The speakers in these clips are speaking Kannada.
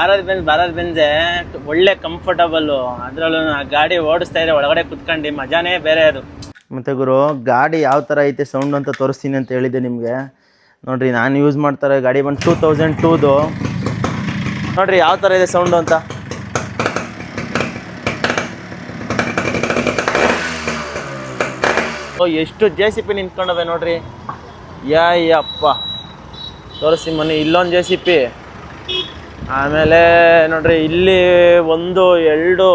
ಭಾರತ್ ಬೆಂಜೆ ಒಳ್ಳೆ ಕಂಫರ್ಟಬಲ್ಲು. ಅದರಲ್ಲೂ ಗಾಡಿ ಓಡಿಸ್ತಾ ಇದ್ರೆ ಒಳಗಡೆ ಕುತ್ಕೊಂಡು ಮಜಾನೇ ಬೇರೆ ಅದು. ಮತ್ತು ಗುರು ಗಾಡಿ ಯಾವ ಥರ ಐತೆ ಸೌಂಡ್ ಅಂತ ತೋರಿಸ್ತೀನಿ ಅಂತ ಹೇಳಿದ್ದೆ ನಿಮಗೆ. ನೋಡಿರಿ, ನಾನು ಯೂಸ್ ಮಾಡ್ತಾರೆ ಗಾಡಿ ಬಂದು 2002ದು. ನೋಡಿರಿ ಯಾವ ಥರ ಇದೆ ಸೌಂಡು ಅಂತ. ಎಷ್ಟು JCB ನಿಂತ್ಕೊಂಡವೆ ನೋಡ್ರಿ. ಯಪ್ಪ ತೋರಿಸಿ ಮನೆ. ಇಲ್ಲೊಂದು JCB, ಆಮೇಲೆ ನೋಡ್ರಿ ಇಲ್ಲಿ 1 2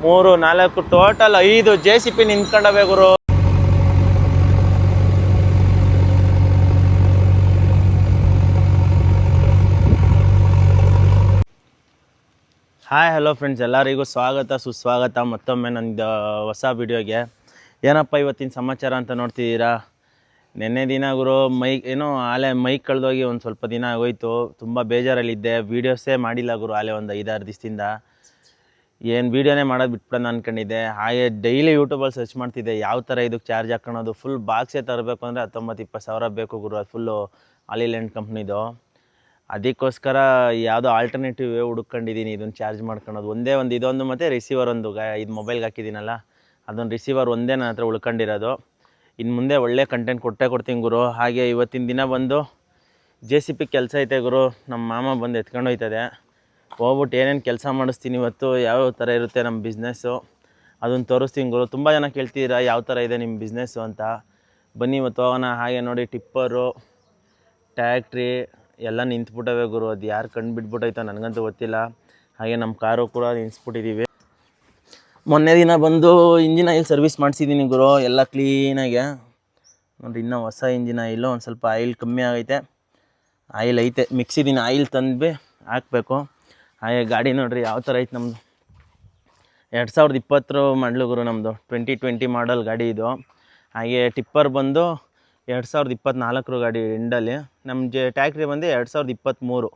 3 4 ಟೋಟಲ್ 5 JCB ನಿಂತ್ಕೊಂಡವೆ ಗುರು. ಹಾಯ್ ಹಲೋ ಫ್ರೆಂಡ್ಸ್, ಎಲ್ಲರಿಗೂ ಸ್ವಾಗತ ಸುಸ್ವಾಗತ ಮತ್ತೊಮ್ಮೆ ನಂದು ಹೊಸ ವಿಡಿಯೋಗೆ. ಏನಪ್ಪ ಇವತ್ತಿನ ಸಮಾಚಾರ ಅಂತ ನೋಡ್ತಿದ್ದೀರಾ. ನೆನ್ನೆ ದಿನ ಗುರು ಆಲೆ ಮೈಕ್ ಕಳೆದೋಗಿ ಒಂದು ಸ್ವಲ್ಪ ದಿನ ಆಗೋಯ್ತು. ತುಂಬ ಬೇಜಾರಲ್ಲಿದ್ದೆ. ವೀಡಿಯೋಸೇ ಮಾಡಿಲ್ಲ ಗುರು. ಆಲೆ ಒಂದು 5-6 ದಿವಸದಿಂದ ಏನು ವೀಡಿಯೋನೇ ಮಾಡೋದು ಬಿಟ್ಬಿಡೋಣ ಅಂದ್ಕೊಂಡಿದ್ದೆ. ಹಾಗೆ ಡೈಲಿ ಯೂಟ್ಯೂಬಲ್ಲಿ ಸರ್ಚ್ ಮಾಡ್ತಿದ್ದೆ ಯಾವ ಥರ ಇದಕ್ಕೆ ಚಾರ್ಜ್ ಹಾಕೋಣದು. ಫುಲ್ ಬಾಕ್ಸೇ ತರಬೇಕು ಅಂದರೆ 19-20 ಸಾವಿರ ಬೇಕು ಗುರು. ಅದು ಫುಲ್ಲು ಆಲಿಲ್ಯಾಂಡ್ ಕಂಪ್ನಿದು. ಅದಕ್ಕೋಸ್ಕರ ಯಾವುದೋ ಆಲ್ಟರ್ನೇಟಿವ್ ವೇ ಹುಡ್ಕೊಂಡಿದ್ದೀನಿ ಇದನ್ನು ಚಾರ್ಜ್ ಮಾಡ್ಕೊಳೋದು. ಇದೊಂದು ಮತ್ತು ರಿಸೀವರ್ ಒಂದು ಇದು ಮೊಬೈಲ್ಗೆ ಹಾಕಿದ್ದೀನಲ್ಲ, ಅದೊಂದು ರಿಸೀವರ್ ಒಂದೇ ನನ್ನ ಹತ್ರ ಉಳ್ಕೊಂಡಿರೋದು. ಇನ್ನು ಮುಂದೆ ಒಳ್ಳೆ ಕಂಟೆಂಟ್ ಕೊಡ್ತೀನಿ ಗುರು. ಹಾಗೆ ಇವತ್ತಿನ ದಿನ ಬಂದು JCB ಕೆಲಸ ಐತೆ ಗುರು. ನಮ್ಮ ಮಾಮ ಬಂದು ಎತ್ಕೊಂಡು ಹೋಯ್ತದೆ. ಹೋಗ್ಬಿಟ್ಟು ಏನೇನು ಕೆಲಸ ಮಾಡಿಸ್ತೀನಿ ಇವತ್ತು, ಯಾವ ಥರ ಇರುತ್ತೆ ನಮ್ಮ ಬಿಸ್ನೆಸ್ಸು ಅದನ್ನು ತೋರಿಸ್ತೀನಿ ಗುರು. ತುಂಬ ಜನ ಕೇಳ್ತಿದ್ದೀರಾ ಯಾವ ಥರ ಇದೆ ನಿಮ್ಮ ಬಿಸ್ನೆಸ್ಸು ಅಂತ. ಬನ್ನಿ ಇವತ್ತು ಹೋಗೋಣ. ಹಾಗೆ ನೋಡಿ, ಟಿಪ್ಪರು ಟ್ಯಾಕ್ಟ್ರಿ ಎಲ್ಲ ನಿಂತ್ಬಿಟ್ಟವೆ ಗುರು. ಅದು ಯಾರು ಕಂಡು ಬಿಟ್ಬಿಟ್ಟೈತೋ ನನಗಂತೂ ಗೊತ್ತಿಲ್ಲ. ಹಾಗೆ ನಮ್ಮ ಕಾರು ಕೂಡ ನಿಲ್ಲಿಸ್ಬಿಟ್ಟಿದ್ದೀವಿ. ಮೊನ್ನೆ ದಿನ ಬಂದು ಇಂಜಿನ್ ಆಯಿಲ್ ಸರ್ವಿಸ್ ಮಾಡಿಸಿದ್ದೀನಿ ಗುರು, ಎಲ್ಲ ಕ್ಲೀನಾಗೆ. ನೋಡಿರಿ, ಇನ್ನೂ ಹೊಸ ಇಂಜಿನ್ ಆಯಿಲು. ಒಂದು ಸ್ವಲ್ಪ ಆಯಿಲ್ ಕಮ್ಮಿ ಆಗೈತೆ. ಆಯಿಲ್ ಐತೆ, ಮಿಕ್ಸಿದ್ದೀನಿ. ಆಯಿಲ್ ತಂದು ಹಾಕಬೇಕು. ಹಾಗೆ ಗಾಡಿ ನೋಡಿರಿ ಯಾವ ಥರ ಐತೆ ನಮ್ಮದು. 2020 ಮಾಡಲು ಗುರು ನಮ್ಮದು. 2020 ಮಾಡಲ್ ಗಾಡಿ ಇದು. ಹಾಗೆ ಟಿಪ್ಪರ್ ಬಂದು 2024 ಗಾಡಿ ಎಂಡಲ್ಲಿ. ನಮ್ಮ ಟ್ಯಾಕ್ಟ್ರಿ ಬಂದು 2023,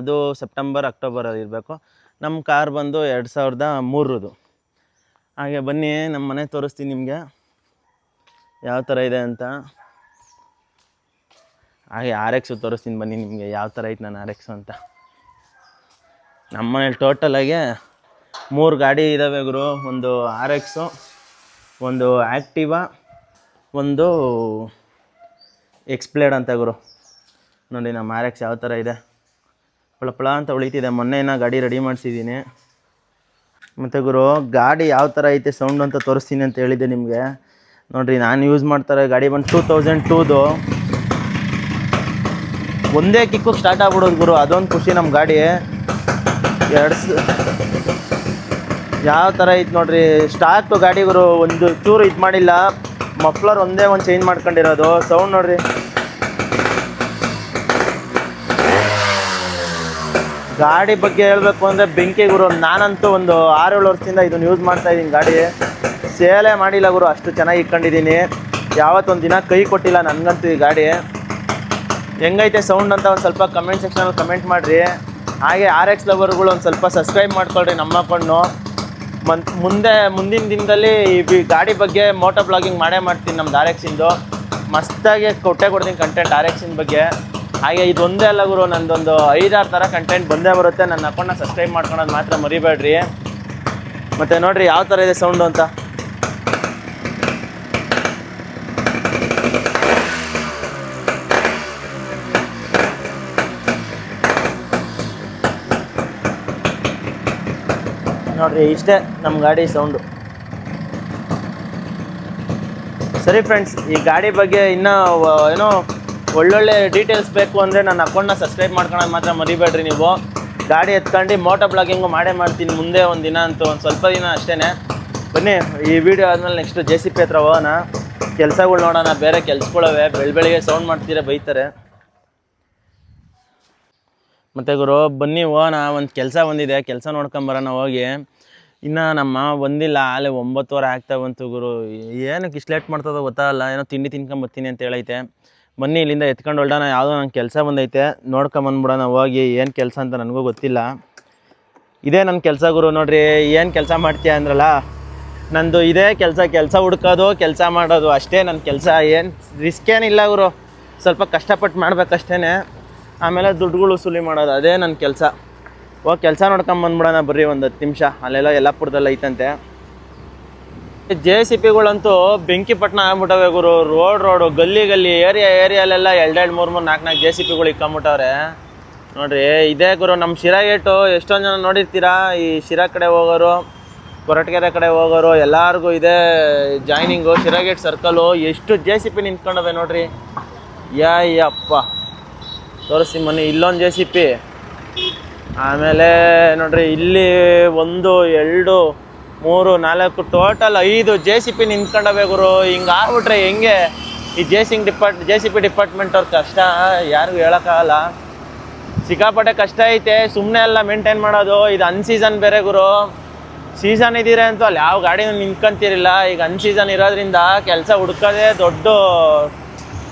ಅದು ಸೆಪ್ಟೆಂಬರ್ ಅಕ್ಟೋಬರಲ್ಲಿ ಇರಬೇಕು. ನಮ್ಮ ಕಾರ್ ಬಂದು 2003. ಹಾಗೆ ಬನ್ನಿ ನಮ್ಮ ಮನೆ ತೋರಿಸ್ತೀನಿ ನಿಮಗೆ ಯಾವ ಥರ ಇದೆ ಅಂತ. ಹಾಗೆ RX ತೋರಿಸ್ತೀನಿ ಬನ್ನಿ ನಿಮಗೆ ಯಾವ ಥರ ಐತೆ ನಾನು RX ಅಂತ. ನಮ್ಮ ಮನೇಲಿ ಟೋಟಲಾಗಿ 3 ಗಾಡಿ ಇದ್ದಾವೆ ಗುರು. ಒಂದು RX, ಒಂದು ಆ್ಯಕ್ಟಿವಾ, ಒಂದು ಎಕ್ಸ್ಪ್ಲೇಡ್ ಅಂತ ಗುರು. ನೋಡಿ ನಮ್ಮ RX ಯಾವ ಥರ ಇದೆ, ಪಳ ಅಂತ ಉಳಿತಿದೆ. ಮೊನ್ನೆ ಗಾಡಿ ರೆಡಿ ಮಾಡಿಸಿದ್ದೀನಿ. ಮತ್ತು ಗುರು ಗಾಡಿ ಯಾವ ಥರ ಐತೆ ಸೌಂಡು ಅಂತ ತೋರಿಸ್ತೀನಿ ಅಂತ ಹೇಳಿದ್ದೆ ನಿಮಗೆ. ನೋಡಿರಿ, ನಾನು ಯೂಸ್ ಮಾಡ್ತಾರೆ ಗಾಡಿ ಬಂದು 2002ದು. ಒಂದೇ ಕಿಕ್ಕು ಸ್ಟಾರ್ಟ್ ಆಗ್ಬಿಡೋದು ಗುರು. ಅದೊಂದು ಖುಷಿ ನಮ್ಮ ಗಾಡಿ. ಯಾವ ಥರ ಐತೆ ನೋಡಿರಿ. ಸ್ಟಾಕ್ ಗಾಡಿ ಗುರು, ಒಂದು ಚೂರು ಇದು ಮಾಡಿಲ್ಲ. ಮಫ್ಲರ್ ಒಂದೇ ಒಂದು ಚೇಂಜ್ ಮಾಡ್ಕೊಂಡಿರೋದು. ಸೌಂಡ್ ನೋಡಿರಿ. ಗಾಡಿ ಬಗ್ಗೆ ಹೇಳಬೇಕು ಅಂದರೆ ಬೆಂಕಿ ಗುರು. ನಾನಂತೂ ಒಂದು 6-7 ವರ್ಷದಿಂದ ಇದನ್ನು ಯೂಸ್ ಮಾಡ್ತಾಯಿದ್ದೀನಿ. ಗಾಡಿ ಸೇಲೇ ಮಾಡಿಲ್ಲ ಗುರು, ಅಷ್ಟು ಚೆನ್ನಾಗಿ ಇಟ್ಕೊಂಡಿದ್ದೀನಿ. ಯಾವತ್ತೊಂದು ದಿನ ಕೈ ಕೊಟ್ಟಿಲ್ಲ ನನಗಂತೂ ಈ ಗಾಡಿ. ಹೆಂಗೈತೆ ಸೌಂಡ್ ಅಂತ ಒಂದು ಸ್ವಲ್ಪ ಕಮೆಂಟ್ ಸೆಕ್ಷನಲ್ಲಿ ಕಮೆಂಟ್ ಮಾಡಿರಿ. ಹಾಗೆ RX ಲವರ್ಗಳು ಒಂದು ಸ್ವಲ್ಪ ಸಬ್ಸ್ಕ್ರೈಬ್ ಮಾಡ್ಕೊಳ್ರಿ ನಮ್ಮ ಅಕೌಂಟ್ನು. ಮುಂದಿನ ದಿನದಲ್ಲಿ ಈ ಗಾಡಿ ಬಗ್ಗೆ ಮೋಟೋ ಬ್ಲಾಗಿಂಗ್ ಮಾಡ್ತೀನಿ ನಮ್ದು RX-ಇಂದು. ಮಸ್ತಾಗಿ ಕೊಡ್ತೀನಿ ಕಂಟೆಂಟ್ RX-ಇನ ಬಗ್ಗೆ. ಹಾಗೆ ಇದೊಂದೇ ಅಲ್ಲ ಗುರು, ನಂದೊಂದು 5-6 ಥರ ಕಂಟೆಂಟ್ ಬಂದೇ ಬರುತ್ತೆ. ನನ್ನ ಅಕೌಂಟ್ನ ಸಬ್ಸ್ಕ್ರೈಬ್ ಮಾಡ್ಕೊಳೋದು ಮಾತ್ರ ಮರಿಬೇಡ್ರಿ. ಮತ್ತು ನೋಡಿರಿ ಯಾವ ಥರ ಇದೆ ಸೌಂಡು ಅಂತ. ನೋಡಿರಿ, ಇಷ್ಟೇ ನಮ್ಮ ಗಾಡಿ ಸೌಂಡು. ಸರಿ ಫ್ರೆಂಡ್ಸ್, ಈ ಗಾಡಿ ಬಗ್ಗೆ ಇನ್ನೂ ಒಳ್ಳೊಳ್ಳೆ ಡೀಟೇಲ್ಸ್ ಬೇಕು ಅಂದರೆ ನನ್ನ ಅಕೌಂಟ್ನ ಸಬ್ಸ್ಕ್ರೈಬ್ ಮಾಡ್ಕೊಳೋದು ಮಾತ್ರ ಮರಿಬೇಡ್ರಿ ನೀವು. ಗಾಡಿ ಎತ್ಕೊಂಡು ಮೋಟೋ ಬ್ಲಾಗಿಂಗು ಮಾಡ್ತೀನಿ ಮುಂದೆ ಒಂದು ದಿನ ಅಂತೂ, ಒಂದು ಸ್ವಲ್ಪ ದಿನ ಅಷ್ಟೇ. ಬನ್ನಿ, ಈ ವಿಡಿಯೋ ಆದಮೇಲೆ ನೆಕ್ಸ್ಟ್ JCB ಹತ್ರ ಹೋಗೋಣ, ಕೆಲಸಗಳು ನೋಡೋಣ. ಬೇರೆ ಕೆಲ್ಸಗಳವೆ, ಬೆಳಿಗ್ಗೆ ಸೌಂಡ್ ಮಾಡ್ತೀರಾ ಬೈತಾರೆ. ಮತ್ತು ಗುರು ಬನ್ನಿ ಹೋಗೋಣ, ಒಂದು ಕೆಲಸ ಬಂದಿದೆ, ಕೆಲಸ ನೋಡ್ಕೊಂಬರೋಣ ಹೋಗಿ. ಇನ್ನು ನಮ್ಮ ಬಂದಿಲ್ಲ, ಆಲೆ 9:15 ಆಗ್ತಾ ಬಂತು ಗುರು. ಏನಕ್ಕೆ ಇಷ್ಟು ಲೇಟ್ ಮಾಡ್ತದೋ ಗೊತ್ತಾಗಲ್ಲ. ಏನೋ ತಿಂಡಿ ತಿನ್ಕೊಂಬರ್ತೀನಿ ಅಂತ ಹೇಳೈತೆ. ಬನ್ನಿ ಇಲ್ಲಿಂದ ಎತ್ಕೊಂಡು ಹೊರಡೋಣ. ಯಾವುದೋ ನಂಗೆ ಕೆಲಸ ಬಂದೈತೆ, ನೋಡ್ಕೊಂಬಂದ್ಬಿಡೋಣ ಹೋಗಿ. ಏನು ಕೆಲಸ ಅಂತ ನನಗೂ ಗೊತ್ತಿಲ್ಲ. ಇದೇ ನನ್ನ ಕೆಲಸ ಗುರು. ನೋಡಿರಿ, ಏನು ಕೆಲಸ ಮಾಡ್ತೀಯ ಅಂದ್ರಲ್ಲ, ನಂದು ಇದೇ ಕೆಲಸ ಹುಡ್ಕೋದು, ಕೆಲಸ ಮಾಡೋದು ಅಷ್ಟೇ ನನ್ನ ಕೆಲಸ. ಏನು ರಿಸ್ಕ್ ಏನಿಲ್ಲ ಗುರು, ಸ್ವಲ್ಪ ಕಷ್ಟಪಟ್ಟು ಮಾಡ್ಬೇಕಷ್ಟೇ. ಆಮೇಲೆ ದುಡ್ಡುಗಳು ವಸೂಲಿ ಮಾಡೋದು, ಅದೇ ನನ್ನ ಕೆಲಸ. ಹೋಗಿ ಕೆಲಸ ನೋಡ್ಕೊಂಡ್ ಬಂದ್ಬಿಡೋಣ ಬರ್ರಿ, ಒಂದು 10 ನಿಮಿಷ. ಅಲ್ಲೆಲ್ಲ ಯಲ್ಲಾಪುರದಲ್ಲಿ ಐತಂತೆ. ಜೆ ಸಿ ಪಿಗಳಂತೂ ಬೆಂಕಿಪಟ್ಟಣ ಆಗ್ಬಿಟ್ಟವೆ ಗುರು. ರೋಡು ಗಲ್ಲಿ ಏರಿಯಾಲೆಲ್ಲ 2 3 4 ಜೆ ಸಿ ಪಿಗಳು ಇಕ್ಕೊಂಬಿಟ್ಟವ್ರೆ ನೋಡ್ರಿ. ಇದೇ ಗುರು ನಮ್ಮ ಶಿರಾ ಗೇಟು. ಎಷ್ಟೊಂದು ಜನ ನೋಡಿರ್ತೀರಾ, ಈ ಶಿರಾ ಕಡೆ ಹೋಗೋರು, ಕೊರಟಗೆರೆ ಕಡೆ ಹೋಗೋರು ಎಲ್ಲರಿಗೂ ಇದೇ ಜಾಯ್ನಿಂಗು, ಶಿರಾ ಗೇಟ್ ಸರ್ಕಲು. ಎಷ್ಟು ಜೆ ಸಿ ಪಿ ನಿಂತ್ಕೊಂಡವೆ ನೋಡ್ರಿ. ಯಪ್ಪ ತೋರಿಸಿ ಮನೆ. ಇಲ್ಲೊಂದು ಜೆ ಸಿ ಪಿ, ಆಮೇಲೆ ನೋಡ್ರಿ ಇಲ್ಲಿ 1 2 3 4 ಟೋಟಲ್ 5 ಜೆ ಸಿ ಪಿ ನಿಂತ್ಕೊಂಡವೆ ಗುರು. ಹಿಂಗೆ ಆಗ್ಬಿಟ್ರೆ ಹೆಂಗೆ? ಈ ಜೆ ಸಿ ಪಿ ಡಿಪಾರ್ಟ್ಮೆಂಟ್ ಅವ್ರ ಕಷ್ಟ ಯಾರಿಗೂ ಹೇಳೋಕ್ಕಾಗಲ್ಲ. ಸಿಕ್ಕಾಪಟ್ಟೆ ಕಷ್ಟ ಐತೆ. ಸುಮ್ಮನೆ ಎಲ್ಲ ಮೇಂಟೈನ್ ಮಾಡೋದು. ಇದು ಅನ್ಸೀಸನ್ ಬೇರೆ ಗುರು. ಸೀಸನ್ ಇದ್ದೀರ ಅಂತೂ ಅಲ್ಲಿ ಯಾವ ಗಾಡಿನೂ ನಿಂತ್ಕೊಂತಿರಿಲ್ಲ. ಈಗ ಅನ್ಸೀಸನ್ ಇರೋದ್ರಿಂದ ಕೆಲಸ ಹುಡ್ಕೋದೇ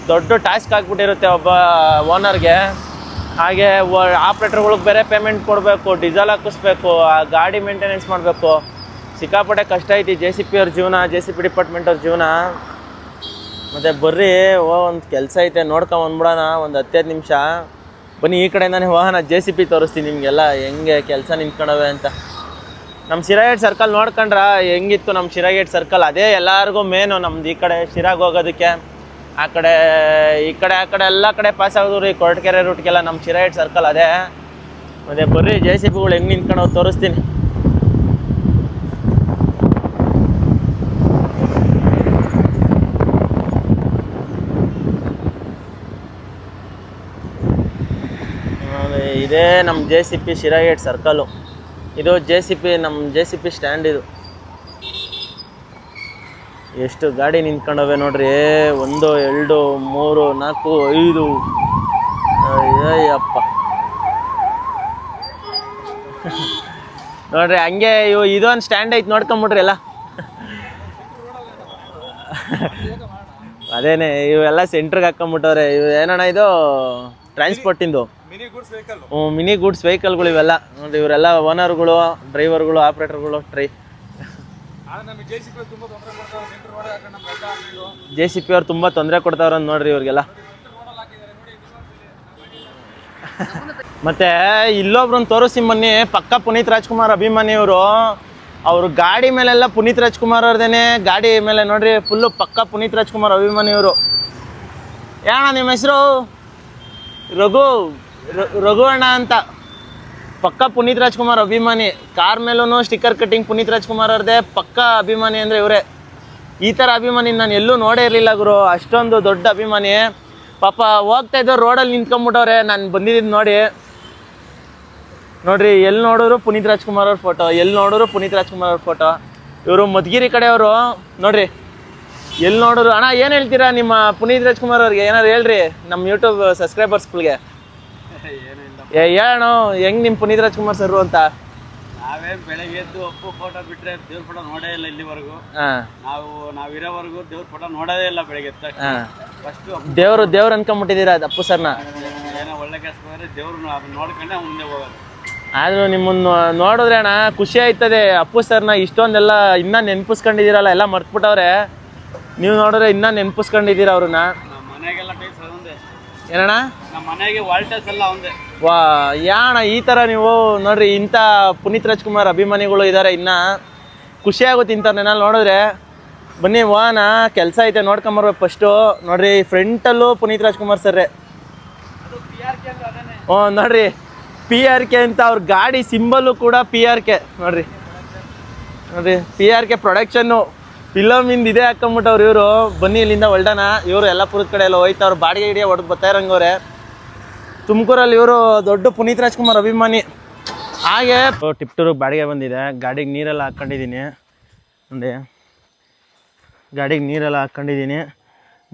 ದೊಡ್ಡ ಟಾಸ್ಕ್ ಆಗಿಬಿಟ್ಟಿರುತ್ತೆ ಒಬ್ಬ ಓನರ್ಗೆ. ಹಾಗೆ ಆಪ್ರೇಟರ್ಗಳಿಗೆ ಬೇರೆ ಪೇಮೆಂಟ್ ಕೊಡಬೇಕು, ಡೀಸೆಲ್ ಹಾಕಿಸ್ಬೇಕು, ಆ ಗಾಡಿ ಮೇಂಟೆನೆನ್ಸ್ ಮಾಡಬೇಕು. ಸಿಕ್ಕಾಪಟ್ಟೆ ಕಷ್ಟ ಐತಿ ಜೆ ಸಿ ಪಿ ಅವ್ರ ಜೀವನ, ಜೆ ಸಿ ಪಿ ಡಿಪಾರ್ಟ್ಮೆಂಟ್ ಅವ್ರ ಜೀವನ. ಮತ್ತು ಬರ್ರಿ ಒಂದು ಕೆಲಸ ಐತೆ ನೋಡ್ಕೊಂಬಂದ್ಬಿಡೋಣ, ಒಂದು 10 ನಿಮಿಷ. ಬನ್ನಿ ಈ ಕಡೆಯಿಂದಾನೆ ಹೋಗೋಣ. ಜೆ ಸಿ ಪಿ ತೋರಿಸ್ತೀನಿ ನಿಮಗೆಲ್ಲ ಹೆಂಗೆ ಕೆಲಸ ನಿಂತ್ಕೊಂಡವೆ ಅಂತ. ನಮ್ಮ ಶಿರಾಗೇಟ್ ಸರ್ಕಲ್ ನೋಡ್ಕೊಂಡ್ರ ಹೆಂಗಿತ್ತು ನಮ್ಮ ಶಿರಾಗೇಟ್ ಸರ್ಕಲ್? ಅದೇ ಎಲ್ಲರಿಗೂ ಮೇನು. ನಮ್ದು ಈ ಕಡೆ ಶಿರಾಗೆ ಹೋಗೋದಕ್ಕೆ ಆ ಕಡೆ ಎಲ್ಲ ಕಡೆ ಪಾಸ್ ಆಗೋದು ರೀ, ಕೊರಟಗೆರೆ ರೂಟ್ಗೆಲ್ಲ ನಮ್ಮ ಶಿರಾಗೇಟ್ ಸರ್ಕಲ್ ಅದೇ. ಮತ್ತು ಬರ್ರಿ ಜೆ ಸಿ ಪಿಗಳು ಹೆಂಗೆ ನಿಂತ್ಕೊಂಡು ತೋರಿಸ್ತೀನಿ. ಇದೇ ನಮ್ಮ J C P Siragate circle. ಇದು ಜೆ ಸಿ ಪಿ, ನಮ್ಮ ಜೆ ಸಿ ಪಿ ಸ್ಟ್ಯಾಂಡ್. ಇದು ಎಷ್ಟು ಗಾಡಿ ನಿಂತ್ಕೊಂಡವೆ ನೋಡ್ರಿ. 1 2 3 4 5. ಅಯ್ಯಪ್ಪ ನೋಡ್ರಿ ಹಂಗೆ ಇದೊಂದು ಸ್ಟ್ಯಾಂಡ್ ಐತೆ ನೋಡ್ಕೊಂಬಿಟ್ರಿ ಎಲ್ಲ. ಅದೇನೆ ಇವೆಲ್ಲ ಸೆಂಟ್ರಿಗೆ ಹಾಕೊಂಬಿಟ್ಟವ್ರೆ. ಇವು ಏನಣ್ಣ ಇದು ಟ್ರಾನ್ಸ್ಪೋರ್ಟಿಂದು ಮಿನಿ ಗೂಡ್ಸ್ ವೆಹಿಕಲ್ಗಳು ಇವೆಲ್ಲ ನೋಡ್ರಿ. ಇವರೆಲ್ಲ ಓನರ್ಗಳು, ಡ್ರೈವರ್ಗಳು, ಆಪ್ರೇಟರ್ಗಳು. ಜೆ ಸಿ ಪಿ ಅವ್ರು ತುಂಬ ತೊಂದರೆ ಕೊಡ್ತಾವ್ರ ನೋಡ್ರಿ ಇವ್ರಿಗೆಲ್ಲ. ಮತ್ತೆ ಇಲ್ಲೊಬ್ರನ್ನ ತೋರಿಸಿ ಮೊನ್ನೆ, ಪಕ್ಕ ಪುನೀತ್ ರಾಜ್ಕುಮಾರ್ ಅಭಿಮಾನಿಯವರು. ಅವರು ಗಾಡಿ ಮೇಲೆಲ್ಲ ಪುನೀತ್ ರಾಜ್ಕುಮಾರ್ ಅವ್ರದೇನೆ ಗಾಡಿ ಮೇಲೆ ನೋಡ್ರಿ, ಫುಲ್ಲು ಪಕ್ಕ ಪುನೀತ್ ರಾಜ್ಕುಮಾರ್ ಅಭಿಮಾನಿಯವರು. ಯಾಣ ನಿಮ್ಮ ಹೆಸರು? ರಘು ಅಣ್ಣ ಅಂತ. ಪಕ್ಕ ಪುನೀತ್ ರಾಜ್ಕುಮಾರ್ ಅಭಿಮಾನಿ. ಕಾರ್ ಮೇಲೂ ಸ್ಟಿಕ್ಕರ್ ಕಟ್ಟಿಂಗ್ ಪುನೀತ್ ರಾಜ್ಕುಮಾರ್ ಅವ್ರದ್ದೇ. ಪಕ್ಕ ಅಭಿಮಾನಿ ಅಂದರೆ ಇವರೇ. ಈ ಥರ ಅಭಿಮಾನಿ ನಾನು ಎಲ್ಲೂ ನೋಡೇ ಇರಲಿಲ್ಲ ಗುರು. ಅಷ್ಟೊಂದು ದೊಡ್ಡ ಅಭಿಮಾನಿ. ಪಾಪ ಹೋಗ್ತಾ ಇದ್ದೋ ರೋಡಲ್ಲಿ ನಿಂತ್ಕೊಂಬಿಟ್ಟವ್ರೆ. ನಾನು ಬಂದಿದ್ದು ನೋಡ್ರಿ ಎಲ್ಲಿ ನೋಡಿದ್ರು ಪುನೀತ್ ರಾಜ್ಕುಮಾರ್ ಅವ್ರ ಫೋಟೋ, ಎಲ್ಲಿ ನೋಡಿದ್ರು ಪುನೀತ್ ರಾಜ್ಕುಮಾರ್ ಅವ್ರ ಫೋಟೋ. ಇವರು ಮಧುಗಿರಿ ಕಡೆಯವರು ನೋಡ್ರಿ. ಎಲ್ಲಿ ನೋಡಿದ್ರು ಅಣ್ಣ ಏನು ಹೇಳ್ತೀರಾ ನಿಮ್ಮ ಪುನೀತ್ ರಾಜ್ಕುಮಾರ್ ಅವ್ರಿಗೆ? ಏನಾದ್ರು ಹೇಳ್ರಿ ನಮ್ಮ ಯೂಟ್ಯೂಬ್ ಸಬ್ಸ್ಕ್ರೈಬರ್ಸ್ಗಳಿಗೆ. ಹೇಳೋಣ ಹೆಂಗೆ ನಿಮ್ಮ ಪುನೀತ್ ರಾಜ್ಕುಮಾರ್ ಸರ್ ಅಂತ. ನಾವೇ ಬೆಳಗ್ಗೆ ಎದ್ದು ಅಪ್ಪು ಫೋಟೋ ಬಿಟ್ರೆ ದೇವ್ರ ಫೋಟೋ ನೋಡೇ ಇಲ್ಲ ಇಲ್ಲಿವರೆಗೂ. ನಾವಿರೋವರೆಗೂ ದೇವ್ರ ಫೋಟೋ ನೋಡೋದೇ ಇಲ್ಲ. ಬೆಳಗ್ಗೆ ಫಸ್ಟ್ ದೇವ್ರು ಅನ್ಕೊಂಬಿಟ್ಟಿದ್ದೀರಾ ಅಪ್ಪು ಸರ್ನ? ಏನೋ ಒಳ್ಳೆ ಕೆಲಸ ಬಂದರೆ ದೇವ್ರು ನೋಡ್ಕೊಂಡೆ ಮುಂದೆ ಹೋಗೋದು. ಆದರೂ ನಿಮ್ಮನ್ನು ನೋಡಿದ್ರೆ ಅಣ್ಣ ಖುಷಿ ಆಯ್ತದೆ. ಅಪ್ಪು ಸರ್ನ ಇಷ್ಟೊಂದೆಲ್ಲ ಇನ್ನೂ ನೆನ್ಪಿಸ್ಕೊಂಡಿದ್ದೀರಲ್ಲ, ಎಲ್ಲ ಮರ್ತ್ಬಿಟ್ಟವ್ರೆ. ನೀವು ನೋಡಿದ್ರೆ ಇನ್ನೂ ನೆನ್ಪಿಸ್ಕೊಂಡಿದ್ದೀರ ಅವ್ರನ್ನ. ನಮ್ಮ ಮನೆಗೆಲ್ಲ ಟೈಲ್ಸ್ ಒಂದೇ. ಏನಣ್ಣ? ನಮ್ಮ ಮನೆಗೆ ವಾಲ್ಟರ್ಸ್ ಎಲ್ಲ ಒಂದೇ. ವಾ ಯಾಣ ಈ ಥರ ನೀವು ನೋಡ್ರಿ, ಇಂಥ ಪುನೀತ್ ರಾಜ್ಕುಮಾರ್ ಅಭಿಮಾನಿಗಳು ಇದ್ದಾರೆ. ಇನ್ನೂ ಖುಷಿ ಆಗುತ್ತೆ ಇಂಥವ್ರನ್ನೆಲ್ಲ ನೋಡಿದ್ರೆ. ಬನ್ನಿ ಹೋಗೋಣ, ಕೆಲಸ ಐತೆ ನೋಡ್ಕೊಂಬರ್ಬೇಕು ಫಸ್ಟು. ನೋಡ್ರಿ ಫ್ರಂಟಲ್ಲೂ ಪುನೀತ್ ರಾಜ್ಕುಮಾರ್ ಸರ್ರೆ. ನೋಡ್ರಿ PRK ಅಂತ ಅವ್ರ ಗಾಡಿ ಸಿಂಬಲ್ಲು ಕೂಡ PRK. ನೋಡ್ರಿ PRK ಪ್ರೊಡಕ್ಷನ್ನು ಫಿಲಮಿಂದ ಇದೇ ಹಾಕೊಂಬಿಟ್ಟವ್ರು ಇವರು. ಬನ್ನಿ ಇಲ್ಲಿಂದ ಹೊಲ್ಡಾನ. ಇವರು ಯಲ್ಲಾಪುರದ ಕಡೆ ಎಲ್ಲ ಹೋಯ್ತವ್ರು. ಬಾಡಿಗೆ ಗಿಡಿಗೆ ಹೊಡೆದು ಬರ್ತಾ ಇರಂಗವ್ರೆ. ತುಮಕೂರಲ್ಲಿ ಇವರು ದೊಡ್ಡ ಪುನೀತ್ ರಾಜ್ಕುಮಾರ್ ಅಭಿಮಾನಿ. ಹಾಗೆ ಟಿಪ್ಟೂರಿಗೆ ಬಾಡಿಗೆ ಬಂದಿದೆ. ಗಾಡಿಗೆ ನೀರೆಲ್ಲ ಹಾಕ್ಕೊಂಡಿದ್ದೀನಿ ನೋಡಿ. ಗಾಡಿಗೆ ನೀರೆಲ್ಲ ಹಾಕ್ಕೊಂಡಿದ್ದೀನಿ.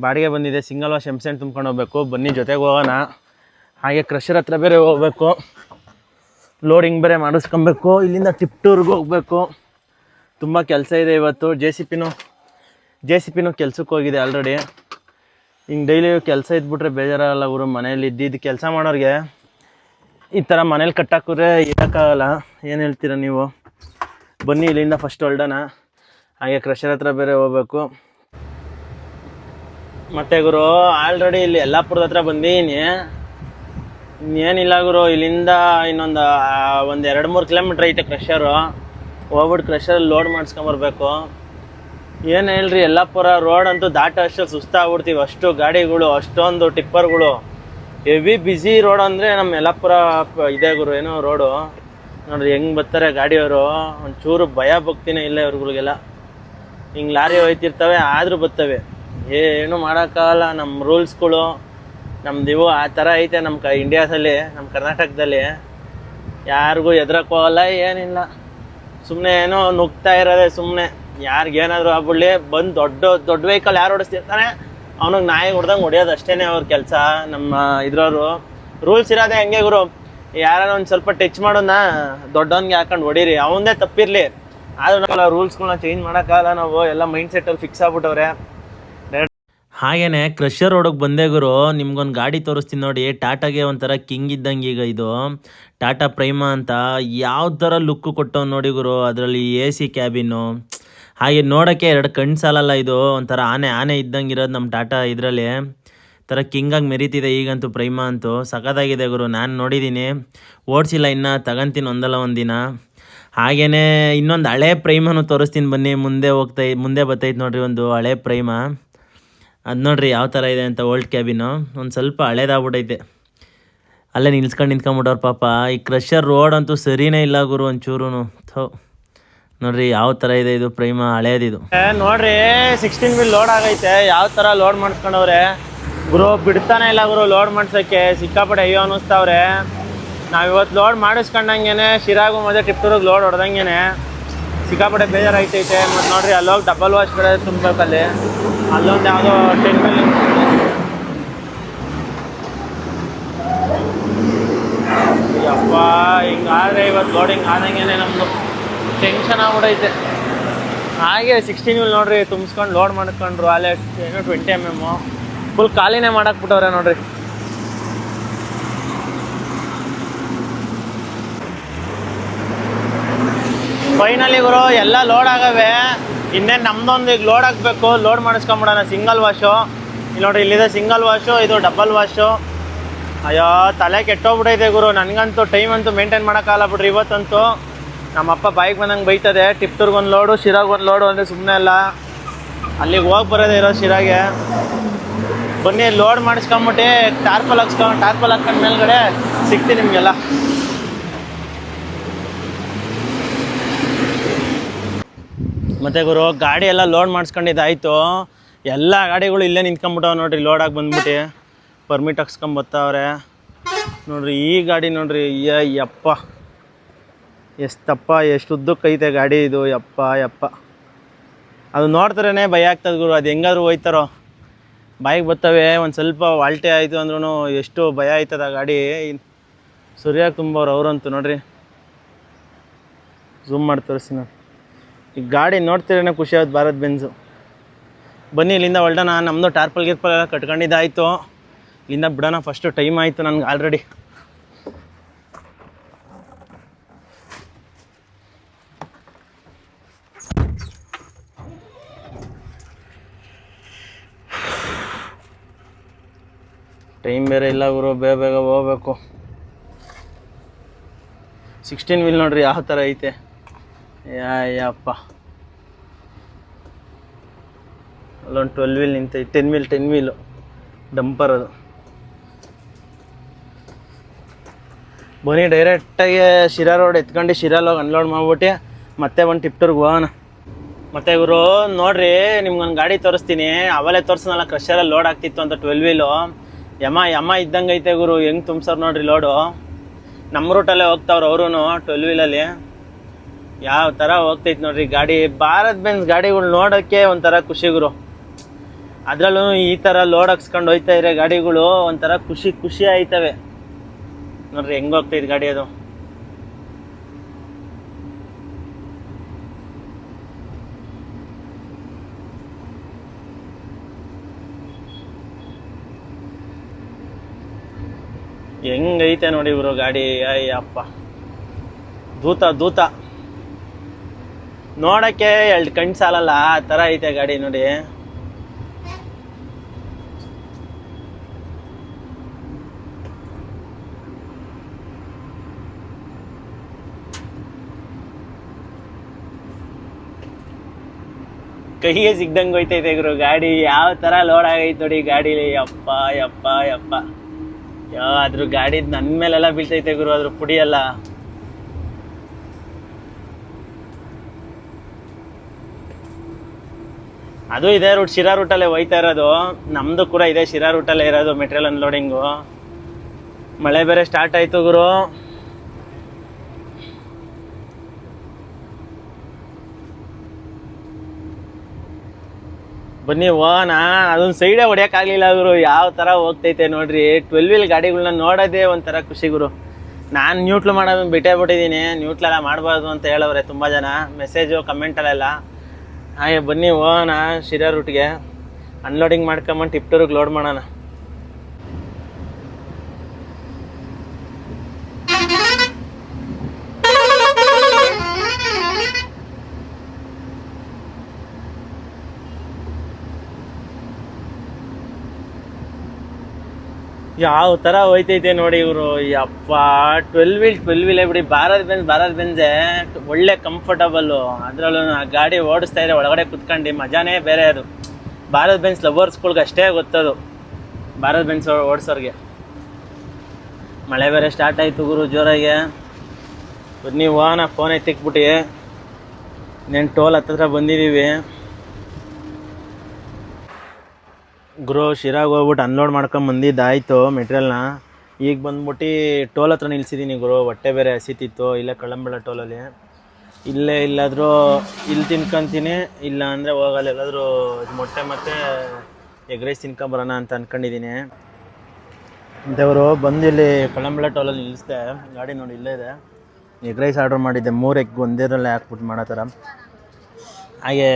ಬಾಡಿಗೆ ಬಂದಿದೆ. ಸಿಂಗಲ್ ವಾಶ್ ಎಂಸೆಂಟ್ ತುಂಬ್ಕೊಂಡು ಹೋಗ್ಬೇಕು. ಬನ್ನಿ ಜೊತೆಗೆ ಹೋಗೋಣ. ಹಾಗೆ ಕ್ರಷರ್ ಹತ್ರ ಬೇರೆ ಹೋಗ್ಬೇಕು. ಲೋಡಿಂಗ್ ಬೇರೆ ಮಾಡಿಸ್ಕೊಬೇಕು. ಇಲ್ಲಿಂದ ಟಿಪ್ಟೂರ್ಗೆ ಹೋಗಬೇಕು. ತುಂಬ ಕೆಲಸ ಇದೆ ಇವತ್ತು. ಜೆ ಸಿ ಪಿನೂ ಕೆಲ್ಸಕ್ಕೆ ಹೋಗಿದೆ ಆಲ್ರೆಡಿ. ಹಿಂಗೆ ಡೈಲಿ ಕೆಲಸ ಇದ್ಬಿಟ್ರೆ ಬೇಜಾರಾಗಲ್ಲ ಗುರು. ಮನೇಲಿ ಇದ್ದಿದ್ದು ಕೆಲಸ ಮಾಡೋರಿಗೆ ಈ ಥರ ಮನೇಲಿ ಕಟ್ಟಾಕಿದ್ರೆ ಇರೋಕ್ಕಾಗಲ್ಲ. ಏನು ಹೇಳ್ತೀರ ನೀವು? ಬನ್ನಿ ಇಲ್ಲಿಂದ ಫಸ್ಟ್ ಹೊಲ್ಡೋಣ. ಹಾಗೆ ಕ್ರಷರ್ ಹತ್ರ ಬೇರೆ ಹೋಗ್ಬೇಕು. ಮತ್ತೆ ಗುರು ಆಲ್ರೆಡಿ ಇಲ್ಲಿ ಯಲ್ಲಾಪುರದ ಹತ್ರ ಬಂದೀನಿ. ಇನ್ನೇನಿಲ್ಲ ಗುರು, ಇಲ್ಲಿಂದ ಇನ್ನೊಂದು ಒಂದು 2-3 ಕಿಲೋಮೀಟ್ರ್ ಐತೆ ಕ್ರಷರು. ಹೋಗ್ಬಿಟ್ಟು ಕ್ರಷರಲ್ಲಿ ಲೋಡ್ ಮಾಡಿಸ್ಕೊಂಬರ್ಬೇಕು. ಏನು ಹೇಳ್ರಿ, ಯಲ್ಲಾಪುರ ರೋಡ್ ಅಂತೂ ದಾಟೋ ಸುಸ್ತಾಗ್ಬಿಡ್ತೀವಿ. ಅಷ್ಟು ಗಾಡಿಗಳು, ಅಷ್ಟೊಂದು ಟಿಪ್ಪರ್ಗಳು, ಹೆವಿ ಬ್ಯುಸಿ ರೋಡ್ ಅಂದರೆ ನಮ್ಮ ಯಲ್ಲಾಪುರ ಇದೆ ಗುರು. ಏನೋ ರೋಡು ನೋಡ್ರಿ ಹೆಂಗೆ ಬರ್ತಾರೆ ಗಾಡಿಯವರು. ಒಂಚೂರು ಭಯ ಭಕ್ತಿನೇ ಇಲ್ಲ ಇವ್ರುಗಳಿಗೆಲ್ಲ. ಹಿಂಗೆ ಲಾರಿ ಹೋಯ್ತಿರ್ತವೆ ಆದರೂ ಬರ್ತವೆ. ಏನು ಮಾಡೋಕ್ಕಾಗಲ್ಲ. ನಮ್ಮ ರೂಲ್ಸ್ಗಳು ನಮ್ದು ಇವು ಆ ಥರ ಐತೆ ನಮ್ಮ ಇಂಡಿಯಾದಲ್ಲಿ, ನಮ್ಮ ಕರ್ನಾಟಕದಲ್ಲಿ. ಯಾರಿಗೂ ಎದ್ರಕ್ಕೆ ಹೋಗಲ್ಲ, ಏನಿಲ್ಲ. ಸುಮ್ಮನೆ ಏನೋ ನುಗ್ತಾ ಇರೋದೆ ಸುಮ್ಮನೆ. ಯಾರಿಗೇನಾದರೂ ಆಗ್ಬಿಡ್ಲಿ, ಬಂದು ದೊಡ್ಡ ವೆಹಿಕಲ್ ಯಾರು ಓಡಿಸ್ತಿರ್ತಾನೆ ಅವನಿಗೆ ನಾಯಿ ಹೊಡ್ದಂಗೆ ಹೊಡೆಯೋದು ಅಷ್ಟೇ ಅವ್ರ ಕೆಲಸ. ನಮ್ಮ ಇದ್ರವರು ರೂಲ್ಸ್ ಇರೋದೇ ಹಂಗೆ ಗುರು. ಯಾರು ಒಂದು ಸ್ವಲ್ಪ ಟಚ್ ಮಾಡೋದನ್ನ ದೊಡ್ಡವನಿಗೆ ಹಾಕೊಂಡು ಹೊಡೀರಿ, ಅವನದೇ ತಪ್ಪಿರಲಿ. ಆದರೂ ನಾವು ರೂಲ್ಸ್ಗಳನ್ನ ಚೇಂಜ್ ಮಾಡೋಕ್ಕಾಗಲ್ಲ. ನಾವು ಎಲ್ಲ ಮೈಂಡ್ ಸೆಟ್ಟಲ್ಲಿ ಫಿಕ್ಸ್ ಆಗ್ಬಿಟ್ಟವ್ರೆ. ಹಾಗೇನೆ ಕ್ರಷರ್ ರೋಡಿಗೆ ಬಂದೆ ಗುರು. ನಿಮ್ಗೊಂದು ಗಾಡಿ ತೋರಿಸ್ತೀನಿ ನೋಡಿ. ಟಾಟಾಗೆ ಒಂಥರ ಕಿಂಗ್ ಇದ್ದಂಗೆ ಈಗ ಇದು ಟಾಟಾ ಪ್ರೈಮಾ ಅಂತ. ಯಾವ ಥರ ಲುಕ್ಕು ಕೊಟ್ಟವ್ ನೋಡಿ ಗುರು. ಅದರಲ್ಲಿ AC ಕ್ಯಾಬಿನ್ನು, ಹಾಗೆ ನೋಡೋಕ್ಕೆ 2 ಕಣ್ಣು ಸಾಲಲ್ಲ. ಇದು ಒಂಥರ ಆನೆ ಇದ್ದಂಗೆ ಇರೋದು ನಮ್ಮ ಟಾಟಾ ಇದರಲ್ಲಿ. ಥರ ಕಿಂಗಾಗಿ ಮೆರೀತಿದೆ ಈಗಂತೂ ಪ್ರೈಮಾ ಅಂತೂ. ಸಖತ್ತಾಗಿದೆ ಗುರು. ನಾನು ನೋಡಿದ್ದೀನಿ, ಓಡಿಸಿಲ್ಲ ಇನ್ನು, ತಗೊಂತೀನಿ ಒಂದಲ್ಲ ಒಂದು ದಿನ. ಹಾಗೆಯೇ ಇನ್ನೊಂದು ಹಳೆ ಪ್ರೈಮನು ತೋರಿಸ್ತೀನಿ ಬನ್ನಿ. ಮುಂದೆ ಬರ್ತೈತೆ ನೋಡ್ರಿ ಒಂದು ಹಳೆ ಪ್ರೈಮಾ. ಅದು ನೋಡ್ರಿ ಯಾವ ಥರ ಇದೆ ಅಂತ. ಓಲ್ಡ್ ಕ್ಯಾಬಿನು ಒಂದು ಸ್ವಲ್ಪ ಹಳೇದಾಗ್ಬಿಟ್ಟೈತೆ. ಅಲ್ಲೇ ನಿಂತ್ಕೊಂಡ್ಬಿಟ್ಟವ್ರು ಪಾಪ. ಈ ಕ್ರಷರ್ ರೋಡ್ ಅಂತೂ ಸರಿನೇ ಇಲ್ಲ ಗುರು ಒಂಚೂರು. ನೋಡ್ರಿ ಯಾವ ಥರ ಇದೆ ಇದು ಪ್ರೈಮಾ, ಹಳೇದಿದು. ನೋಡ್ರಿ 16 ವೀಲ್ ಲೋಡ್ ಆಗೈತೆ. ಯಾವ ಥರ ಲೋಡ್ ಮಾಡಿಸ್ಕೊಂಡವ್ರೆ ಗುರು. ಬಿಡ್ತಾನೆ ಇಲ್ಲ ಗುರು ಲೋಡ್ ಮಾಡ್ಸೋಕ್ಕೆ. ಸಿಕ್ಕಾಪಟ್ಟೆ ಅಯ್ಯೋ ಅನ್ನಿಸ್ತಾವ್ರೆ. ನಾವಿವತ್ತು ಲೋಡ್ ಮಾಡಿಸ್ಕೊಂಡಂಗೆ ಶಿರಾಗು ಮತ್ತು ಟಿಪ್ಟೂರಿಗೆ ಲೋಡ್ ಹೊಡೆದಂಗೆ ಸಿಕ್ಕಾಪಟ್ಟೆ ಬೇಜಾರಾಯ್ತೈತೆ. ಮತ್ತು ನೋಡ್ರಿ ಅಲ್ಲೋಗಿ ಡಬಲ್ ವಾಶ್ ಕಡೆ ತುಂಬಬೇಕಲ್ಲಿ. ಅಲ್ಲೊಂದು ಯಾವುದೋ 10 ವೀಲ್ ಯಪ್ಪ. ಹಿಂಗಾದರೆ ಇವತ್ತು ಲೋಡಿಂಗ್ ಆದಂಗೆ ನಮ್ಮದು ಟೆನ್ಷನ್ ಆಗ್ಬಿಡೈತೆ. ಹಾಗೆ 16 ವೀಲ್ ನೋಡ್ರಿ ತುಂಬಿಸ್ಕೊಂಡು ಲೋಡ್ ಮಾಡ್ಕೊಂಡ್ರು. ಅಲ್ಲೇ ಏನೋ 20 mm ಫುಲ್ ಖಾಲಿನೇ ಮಾಡಾಕ್ಬಿಟ್ಟವ್ರೆ ನೋಡ್ರಿ. ಫೈನಲಿ ಗುರು ಎಲ್ಲ ಲೋಡ್ ಆಗವೆ. ಇನ್ನೇನು ನಮ್ದೊಂದು ಈಗ ಲೋಡ್ ಹಾಕಬೇಕು. ಲೋಡ್ ಮಾಡಿಸ್ಕೊಂಬಿಡೋಣ. ಸಿಂಗಲ್ ವಾಶು ಇಲ್ಲಿ ನೋಡ್ರಿ, ಇಲ್ಲಿದೆ ಸಿಂಗಲ್ ವಾಶು, ಇದು ಡಬಲ್ ವಾಶು. ಅಯ್ಯೋ ತಲೆ ಕೆಟ್ಟೋಗ್ಬಿಟ್ಟೈತೆ ಗುರು. ನನಗಂತೂ ಟೈಮ್ ಅಂತೂ ಮೇಂಟೈನ್ ಮಾಡೋಕ್ಕಾಗಲ್ಲ ಬಿಡ್ರಿ ಇವತ್ತಂತೂ. ನಮ್ಮಪ್ಪ ಬಾಯಿಗೆ ಬಂದಂಗೆ ಬೈತದೆ. ಟಿಪ್ಟೂರ್ಗೊಂದು ಲೋಡು, ಶಿರಾಗೊಂದು ಲೋಡು ಅಂದರೆ ಸುಮ್ಮನೆ ಅಲ್ಲ. ಅಲ್ಲಿಗೆ ಹೋಗಿ ಬರೋದೇ ಇರೋ ಶಿರಾಗೆ. ಬನ್ನಿ ಲೋಡ್ ಮಾಡಿಸ್ಕೊಂಬಿಟ್ಟು ಟಾರ್ಪಲ್ ಹಾಕ್ಕೊಂಡು ಮೇಲ್ಗಡೆ ಸಿಗ್ತೀನಿ ನಿಮಗೆಲ್ಲ. ಮತ್ತು ಗುರು ಗಾಡಿ ಎಲ್ಲ ಲೋಡ್ ಮಾಡಿಸ್ಕೊಂಡಿದ್ದಾಯಿತು. ಎಲ್ಲ ಗಾಡಿಗಳು ಇಲ್ಲೇ ನಿಂತ್ಕೊಂಬಿಟ್ಟವೆ ನೋಡ್ರಿ. ಲೋಡಾಗಿ ಬಂದ್ಬಿಟ್ಟು ಪರ್ಮಿಟ್ ಹಾಕ್ಸ್ಕೊಂಬತ್ತವ್ರೆ ನೋಡ್ರಿ. ಈ ಗಾಡಿ ನೋಡ್ರಿ, ಯಪ್ಪ ಎಷ್ಟಪ್ಪ, ಎಷ್ಟು ಉದ್ದಕ್ಕೈತೆ ಗಾಡಿ ಇದು. ಯಪ್ಪ ಅದು ನೋಡ್ತಾರೇ ಭಯ ಆಗ್ತದೆ ಗುರು. ಅದು ಹೆಂಗಾದ್ರೂ ಹೋಯ್ತಾರೋ ಬಾಯಿಗೆ ಬರ್ತವೆ. ಒಂದು ಸ್ವಲ್ಪ ವಾಲ್ಟೆ ಆಯಿತು ಅಂದ್ರೂ ಎಷ್ಟು ಭಯ ಆಯ್ತದ ಆ ಗಾಡಿ. ಸರಿಯಾಗಿ ತುಂಬವ್ರು ಅವರಂತೂ ನೋಡ್ರಿ. ಝೂಮ್ ಮಾಡಿ ತೋರಿಸ್ತೀನಿ ನಾನು. ಈ ಗಾಡಿ ನೋಡ್ತಿರೇ ಖುಷಿ ಆಯ್ತು. ಭಾರತ್ ಬೆಂಜು. ಬನ್ನಿ ಇಲ್ಲಿಂದ ಹೊಲ್ಡೋಣ. ನಮ್ಮದು ಟಾರ್ಪಲ್ ಎಲ್ಲ ಕಟ್ಕೊಂಡಿದ್ದಾಯಿತು. ಇಲ್ಲಿಂದ ಬಿಡೋಣ. ಫಸ್ಟು ಟೈಮ್ ಆಯಿತು ನನಗೆ ಆಲ್ರೆಡಿ. ಟೈಮ್ ಬೇರೆ ಇಲ್ಲ ಗುರು, ಬೇಗ ಹೋಗ್ಬೇಕು. 16 ವೀಲ್ ನೋಡ್ರಿ ಯಾವ ಥರ ಐತೆ. ಯಪ್ಪ ಅಲ್ಲೊಂದು 12 ವೀಲ್ ನಿಂತೈತೆ. 10 ವೀಲು ಡಂಪರ್ ಅದು. ಬನ್ನಿ ಡೈರೆಕ್ಟಾಗಿ ಶಿರಾ ರೋಡ್ ಎತ್ಕೊಂಡು ಶಿರಾಲೋಗಿ ಅನ್ಲೋಡ್ ಮಾಡ್ಬಿಟ್ಟು ಮತ್ತೆ ಒಂದು ಟಿಪ್ಟೂರ್ಗೆ ಹೋಗೋಣ. ಮತ್ತು ಇವರು ನೋಡ್ರಿ ನಿಮ್ಗೊಂದು ಗಾಡಿ ತೋರಿಸ್ತೀನಿ. ಅವಲೇ ತೋರಿಸ್ನಲ್ಲ ಕ್ರಷರಲ್ಲಿ ಲೋಡ್ ಆಗ್ತಿತ್ತು ಅಂತ 12 ವೀಲು. ಯಮ ಇದ್ದಂಗೆ ಐತೆ ಗುರು. ಹೆಂಗೆ ತುಂಬ್ಸೋರು ನೋಡ್ರಿ ಲೋಡು. ನಮ್ಮ ರೂಟಲ್ಲೇ ಹೋಗ್ತಾವ್ರು ಅವರು 12 ವೀಲಲ್ಲಿ. ಯಾವ ಥರ ಹೋಗ್ತೈತೆ ನೋಡ್ರಿ ಗಾಡಿ. ಭಾರತ್ ಬೆಂಜ್ ಗಾಡಿಗಳು ನೋಡೋಕ್ಕೆ ಒಂಥರ ಖುಷಿ ಗುರು. ಅದರಲ್ಲೂ ಈ ಥರ ಲೋಡ್ ಹಾಕ್ಸ್ಕೊಂಡು ಹೋಗ್ತಾ ಇರೋ ಗಾಡಿಗಳು ಒಂಥರ ಖುಷಿ ಆಯ್ತವೆ ನೋಡ್ರಿ. ಹೆಂಗೆ ಹೋಗ್ತೈತೆ ಗಾಡಿ ಅದು. ಹೆಂಗೈತೆ ನೋಡಿ ಇವರು ಗಾಡಿ. ಅಯ್ಯಪ್ಪ ದೂತ ನೋಡೋಕ್ಕೆ 2 ಕಣ್ಣು ಸಾಲಲ್ಲ ಆ ಥರ ಐತೆ ಗಾಡಿ ನೋಡಿ. ಕೈಗೆ ಸಿಗ್ದಂಗೆ ಹೋಯ್ತೈತೆ ಗುರು ಗಾಡಿ. ಯಾವ ಥರ ಲೋಡ್ ಆಗೈತೆ ನೋಡಿ ಗಾಡೀಲಿ. ಯಪ್ಪ ಯಪ್ಪ ಯಪ್ಪ ಅದ್ರ ಗಾಡಿ ನನ್ನ ಮೇಲೆಲ್ಲ ಬೀಳ್ತೈತೆ ಗುರು ಅದ್ರ ಪುಡಿ ಎಲ್ಲ. ಅದು ಇದೇ ರೂಟ್, ಶಿರಾ ರೂಟಲ್ಲೇ ಹೋಯ್ತಾ ಇರೋದು. ನಮ್ಮದು ಕೂಡ ಇದೇ ಶಿರಾ ರೂಟಲ್ಲೇ ಇರೋದು ಮೆಟೀರಿಯಲ್ ಅನ್ಲೋಡಿಂಗು. ಮಳೆ ಬೇರೆ ಸ್ಟಾರ್ಟ್ ಆಯಿತು ಗುರು. ಬನ್ನಿ ಹೋಗೋಣ. ಅದೊಂದು ಸೈಡೇ ಹೊಡ್ಯೋಕ್ಕಾಗಲಿಲ್ಲ ಗುರು, ಯಾವ ಥರ ಹೋಗ್ತೈತೆ ನೋಡ್ರಿ. 12 ವೀಲ್ ಗಾಡಿಗಳನ್ನ ನೋಡೋದೇ ಒಂಥರ ಖುಷಿ ಗುರು. ನಾನು ನ್ಯೂಟ್ಲ್ ಮಾಡೋದನ್ನ ಬಿಟ್ಟಿದ್ದೀನಿ. ನ್ಯೂಟ್ಲೆಲ್ಲ ಮಾಡಬಾರ್ದು ಅಂತ ಹೇಳವ್ರೆ ತುಂಬ ಜನ ಮೆಸೇಜು ಕಮೆಂಟಲ್ಲೆಲ್ಲ. ಹಾಗೆ ಬನ್ನಿ ಹೋಗೋಣ ಶಿರಾ ರೂಟ್ಗೆ. ಅನ್ಲೋಡಿಂಗ್ ಮಾಡ್ಕೊಂಬಂದು ಟಿಪ್ಟೂರಿಗೆ ಲೋಡ್ ಮಾಡೋಣ. ಯಾವ ಥರ ಹೋಯ್ತೈತೆ ನೋಡಿ ಇವರು. ಯಪ್ಪ 12 ವೀಲೇ ಬಿಡಿ. ಭಾರತ್ ಬೆಂಜೆ ಒಳ್ಳೆ ಕಂಫರ್ಟಬಲ್ಲು. ಅದರಲ್ಲೂ ಆ ಗಾಡಿ ಓಡಿಸ್ತಾ ಇದ್ರೆ ಒಳಗಡೆ ಕುತ್ಕೊಂಡು ಮಜಾನೇ ಬೇರೆ. ಅದು ಭಾರತ್ ಬೆಂಜ್ ಲವರ್ಸ್ಗಳ್ಗೆ ಅಷ್ಟೇ ಗೊತ್ತದು, ಭಾರತ್ ಬೆಂಜ್ ಓಡಿಸೋರಿಗೆ. ಮಳೆ ಬೇರೆ ಸ್ಟಾರ್ಟ್ ಆಯಿತು ಗುರು ಜೋರಾಗೆ. ನೀವು ನಾ ಫೋನ್ ಎತ್ತಿಕ್ಬಿಟ್ಟು ಇನ್ನೇನು ಟೋಲ್ ಹತ್ತಿರ ಬಂದಿದ್ದೀವಿ ಗುರು. ಶಿರಾಗೆ ಹೋಗ್ಬಿಟ್ಟು ಅನ್ಲೋಡ್ ಮಾಡ್ಕೊಂಡು ಬಂದಿದ್ದಾಯಿತು ಮೆಟೀರಿಯಲ್ನ. ಈಗ ಬಂದ್ಬಿಟ್ಟು ಟೋಲ್ ಹತ್ರ ನಿಲ್ಸಿದ್ದೀನಿ ಗುರು. ಹೊಟ್ಟೆ ಬೇರೆ ಹಸಿತಿತ್ತು. ಇಲ್ಲೇ ಕಳ್ಳಂಬೆಳ ಟೋಲಲ್ಲಿ. ಇಲ್ಲೇ ಇಲ್ಲಾದರೂ ಇಲ್ಲಿ ತಿನ್ಕೊಂತೀನಿ, ಇಲ್ಲ ಅಂದರೆ ಹೋಗಲ್ಲ ಎಲ್ಲಾದರೂ ಮೊಟ್ಟೆ ಮತ್ತು ಎಗ್ ರೈಸ್ ತಿನ್ಕೊಂಬರೋಣ ಅಂತ ಅಂದ್ಕೊಂಡಿದ್ದೀನಿ. ದೇವರು ಬಂದು ಇಲ್ಲಿ ಕಳ್ಳಂಬೆಳ ಟೋಲಲ್ಲಿ ನಿಲ್ಲಿಸ್ದೆ ಗಾಡಿ. ನೋಡಿ ಇಲ್ಲೇ ಇದೆ. ಎಗ್ ರೈಸ್ ಆರ್ಡ್ರ್ ಮಾಡಿದ್ದೆ, 3 ಎಗ್ ಒಂದೇರಲ್ಲೇ ಹಾಕ್ಬಿಟ್ಟು ಮಾಡೋ ಥರ. ಹಾಗೆ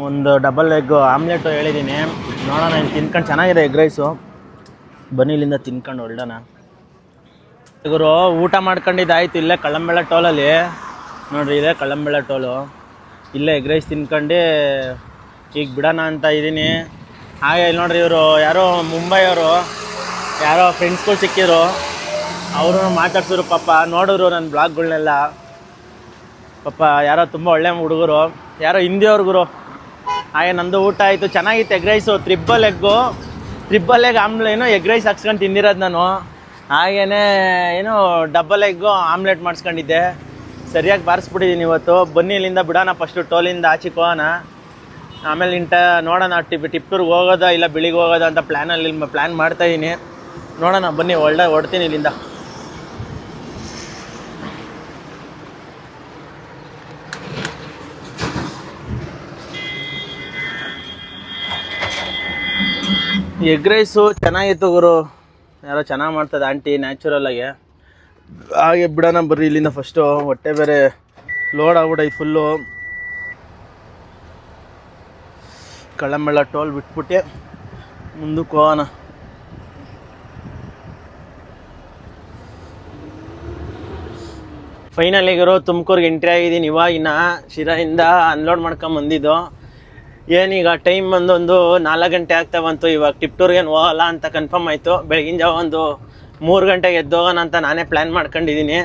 ಒಂದು ಡಬಲ್ ಎಗ್ ಆಮ್ಲೆಟು ಹೇಳಿದ್ದೀನಿ. ನೋಡೋಣ ಇಲ್ಲಿ ತಿನ್ಕೊಂಡು. ಚೆನ್ನಾಗಿದೆ ಎಗ್ ರೈಸು. ಬನ್ನಿ ಇಲ್ಲಿಂದ ತಿನ್ಕೊಂಡು ಹೊರಡೋಣ. ಇವರು ಊಟ ಮಾಡ್ಕೊಂಡಿದ್ದಾಯ್ತು ಇಲ್ಲೇ ಕಳ್ಳಂಬೆಳ ಟೋಲಲ್ಲಿ. ನೋಡಿರಿ ಇದೆ ಕಳ್ಳಂಬೆಳ ಟೋಲು. ಇಲ್ಲೇ ಎಗ್ ರೈಸ್ ತಿನ್ಕೊಂಡು ಈಗ ಬಿಡೋಣ ಅಂತ ಇದ್ದೀನಿ. ಹಾಗೆ ಇಲ್ಲಿ ನೋಡಿರಿ ಇವರು ಯಾರೋ ಮುಂಬೈಯವರು ಯಾರೋ ಫ್ರೆಂಡ್ಸ್ಗಳು ಸಿಕ್ಕಿದ್ರು. ಅವರು ಮಾತಾಡ್ಸಿದ್ರು ಪಾಪ. ನೋಡಿದ್ರು ನನ್ನ ಬ್ಲಾಗ್ಗಳನ್ನೆಲ್ಲ ಪಾಪ. ಯಾರೋ ತುಂಬ ಒಳ್ಳೆ ಹುಡುಗರು, ಯಾರೋ ಹಿಂದಿಯವ್ರಿಗೂ. ಹಾಗೆ ನಂದು ಊಟ ಆಯಿತು. ಚೆನ್ನಾಗಿತ್ತು egg rice. Triple egg egg rice ಹಾಕ್ಸ್ಕೊಂಡು ತಿಂದಿರೋದು ನಾನು. ಹಾಗೆಯೇ ಡಬಲ್ ಎಗ್ಗು ಆಮ್ಲೆಟ್ ಮಾಡಿಸ್ಕೊಂಡಿದ್ದೆ. ಸರಿಯಾಗಿ ಬಾರಿಸ್ಬಿಟ್ಟಿದ್ದೀನಿ ಇವತ್ತು. ಬನ್ನಿ ಇಲ್ಲಿಂದ ಬಿಡೋಣ. ಫಸ್ಟು ಟೋಲಿಂದ ಆಚೆಗೆ ಹೋಗೋಣ. ಆಮೇಲೆ ನೋಡೋಣ ಟಿಪ್ಟೂರ್ಗೆ ಹೋಗೋದಾ ಇಲ್ಲ ಬೆಳಿಗ್ಗೆ ಹೋಗೋದಾ ಅಂತ ಪ್ಲ್ಯಾನ್ ಮಾಡ್ತಾಯಿದ್ದೀನಿ. ನೋಡೋಣ ಬನ್ನಿ ಹೊಡ್ತೀನಿ ಇಲ್ಲಿಂದ. ಎಗ್ ರೈಸು ಚೆನ್ನಾಗಿತ್ತು ಗುರು. ಯಾರೋ ಚೆನ್ನಾಗಿ ಮಾಡ್ತದೆ ಆಂಟಿ ನ್ಯಾಚುರಲಾಗಿ. ಹಾಗೆ ಬಿಡೋಣ ಬರ್ರಿ ಇಲ್ಲಿಂದ ಫಸ್ಟು. ಹೊಟ್ಟೆ ಬೇರೆ ಲೋಡ್ ಆಗ್ಬಿಟ್ಟೈತೆ ಫುಲ್ಲು. ಕಳ್ಳಂಬೆಳ ಟೋಲ್ ಬಿಟ್ಬಿಟ್ಟು ಮುಂದಕ್ಕೆ ಹೋಗೋಣ. ಫೈನಲಿಗರು ತುಮಕೂರಿಗೆ ಎಂಟ್ರಿ ಆಗಿದ್ದೀನಿ. ಇವಾಗಿನ ಶಿರಾಯಿಂದ ಅನ್ಲೋಡ್ ಮಾಡ್ಕೊಂಬಂದಿದ್ದು. ಏನೀಗ ಟೈಮ್ ಒಂದು 4 ಗಂಟೆ ಆಗ್ತಾ ಬಂತು. ಇವಾಗ ಟಿಪ್ಟೂರ್ಗೇನು ಹೋಗಲ್ಲ ಅಂತ ಕನ್ಫರ್ಮ್ ಆಯಿತು. ಬೆಳಗಿನ ಜಾವ ಒಂದು 3 ಗಂಟೆಗೆ ಎದ್ದೋಗೋಣ ಅಂತ ನಾನೇ ಪ್ಲ್ಯಾನ್ ಮಾಡ್ಕೊಂಡಿದ್ದೀನಿ.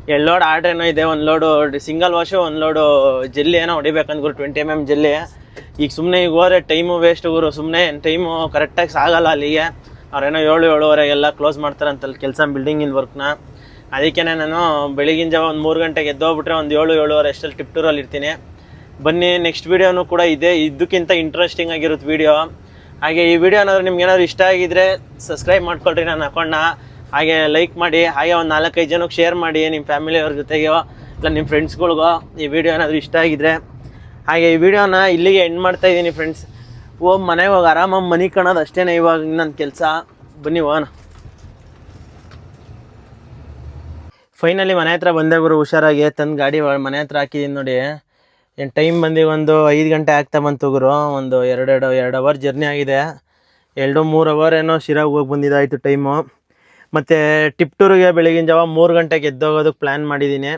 2 ಲೋಡ್ ಆರ್ಡ್ರೇನೋ ಇದೆ. 1 load single wash, 1 load jelly ಏನೋ ಹೊಡಿಬೇಕಂದ್ಗುರು 20 mm ಜೆಲ್ಲಿ. ಈಗ ಸುಮ್ಮನೆ ಈಗ ಹೋದ್ರೆ ಟೈಮು ವೇಸ್ಟ್ ಗುರು. ಸುಮ್ಮನೆ ಟೈಮು ಕರೆಕ್ಟಾಗಿ ಸಾಗಲ್ಲ ಅಲ್ಲಿಗೆ. ಅವ್ರೇನೋ 7-7:30 ಕ್ಲೋಸ್ ಮಾಡ್ತಾರಂತಲ್ಲಿ ಕೆಲಸ ಬಿಲ್ಡಿಂಗಿನ ವರ್ಕ್ನ. ಅದಕ್ಕೆ ನಾನು ಬೆಳಗಿನ ಜಾವ ಒಂದು 3 ಗಂಟೆಗೆ ಎದ್ದೋಗ್ಬಿಟ್ರೆ ಒಂದು 7-7:30 ಅಷ್ಟಲ್ಲಿ ಟಿಪ್ಟೂರಲ್ಲಿ ಇರ್ತೀನಿ. ಬನ್ನಿ ನೆಕ್ಸ್ಟ್ ವೀಡಿಯೋನು ಕೂಡ ಇದೆ, ಇದಕ್ಕಿಂತ ಇಂಟ್ರೆಸ್ಟಿಂಗ್ ಆಗಿರುತ್ತೆ ವೀಡಿಯೋ. ಹಾಗೆ ಈ ವಿಡಿಯೋ ಏನಾದರೂ ನಿಮ್ಗೆ ಏನಾದರೂ ಇಷ್ಟ ಆಗಿದ್ರೆ ಸಬ್ಸ್ಕ್ರೈಬ್ ಮಾಡ್ಕೊಳ್ರಿ ನನ್ನ ಅಕೌಂಟ್ನ. ಹಾಗೆ ಲೈಕ್ ಮಾಡಿ. ಹಾಗೆ ಒಂದು 4-5 ಜನಕ್ಕೆ ಶೇರ್ ಮಾಡಿ, ನಿಮ್ಮ ಫ್ಯಾಮಿಲಿಯವ್ರ ಜೊತೆಗೋ ಇಲ್ಲ ನಿಮ್ಮ ಫ್ರೆಂಡ್ಸ್ಗಳ್ಗೋ ಈ ವಿಡಿಯೋ ಏನಾದರೂ ಇಷ್ಟ ಆಗಿದ್ರೆ. ಹಾಗೆ ಈ ವಿಡಿಯೋನ ಇಲ್ಲಿಗೆ ಎಂಡ್ ಮಾಡ್ತಾಯಿದ್ದೀನಿ ಫ್ರೆಂಡ್ಸ್. ಮನೆಗೆ ಹೋಗಿ ಆರಾಮಾಗಿ ಮನೆ ಕಾಣೋದು ಅಷ್ಟೇ ಇವಾಗ ನನ್ನ ಕೆಲಸ. ಬನ್ನಿ ಹೋಗೋಣ. ಫೈನಲಿ ಮನೆ ಹತ್ರ ಬಂದೆ ಗುರು. ಹುಷಾರಾಗಿ ತಂದು ಗಾಡಿ ಮನೆ ಹತ್ರ ಹಾಕಿದ್ದೀನಿ ನೋಡಿ. ಏನು ಟೈಮ್ ಬಂದು ಒಂದು 5 ಗಂಟೆ ಆಗ್ತಾ ಬಂತು ಗುರು. ಒಂದು 2 ಅವರ್ ಜರ್ನಿ ಆಗಿದೆ. 2-3 ಅವರ್ ಏನೋ ಶಿರಾಗೆ ಹೋಗಿ ಬಂದಿದ್ದಾಯಿತು ಟೈಮು. ಮತ್ತು ಟಿಪ್ಟೂರಿಗೆ ಬೆಳಗಿನ ಜಾವ 3 ಗಂಟೆಗೆ ಎದ್ದೋಗೋದಕ್ಕೆ ಪ್ಲ್ಯಾನ್ ಮಾಡಿದ್ದೀನಿ.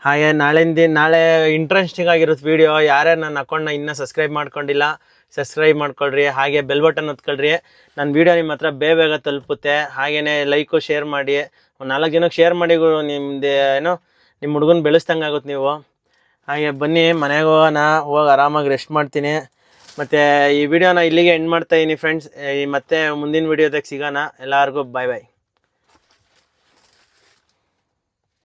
ಹಾಗೆ ನಾಳೆ ಇಂಟ್ರೆಸ್ಟಿಂಗ್ ಆಗಿರುತ್ತೆ ವೀಡಿಯೋ. ಯಾರೇ ನನ್ನ ಅಕೌಂಟ್ನ ಇನ್ನೂ ಸಬ್ಸ್ಕ್ರೈಬ್ ಮಾಡ್ಕೊಂಡಿಲ್ಲ ಸಬ್ಸ್ಕ್ರೈಬ್ ಮಾಡ್ಕೊಳ್ರಿ. ಹಾಗೆ ಬೆಲ್ ಬಟನ್ ಒತ್ಕೊಳ್ರಿ. ನನ್ನ ವೀಡಿಯೋ ನಿಮ್ಮ ಹತ್ರ ಬೇಗ ತಲುಪುತ್ತೆ. ಹಾಗೆಯೇ ಲೈಕು ಶೇರ್ ಮಾಡಿ. ಒಂದು 4 ಜನಕ್ಕೆ ಶೇರ್ ಮಾಡಿ ಗುರು. ನಿಮ್ಮ ಹುಡುಗನ ಬೆಳೆಸ್ದಂಗೆ ಆಗುತ್ತೆ ನೀವು. ಹಾಗೆ ಬನ್ನಿ ಮನೆಗೆ ಹೋಗೋಣ, ಹೋಗಿ ಆರಾಮಾಗಿ ರೆಸ್ಟ್ ಮಾಡ್ತೀನಿ. ಮತ್ತು ಈ ವಿಡಿಯೋನ ಇಲ್ಲಿಗೆ ಎಂಡ್ ಮಾಡ್ತಾಯಿದ್ದೀನಿ ಫ್ರೆಂಡ್ಸ್. ಮತ್ತೆ ಮುಂದಿನ ವಿಡಿಯೋದಾಗ ಸಿಗೋಣ. ಎಲ್ಲರಿಗೂ ಬಾಯ್ ಬಾಯ್.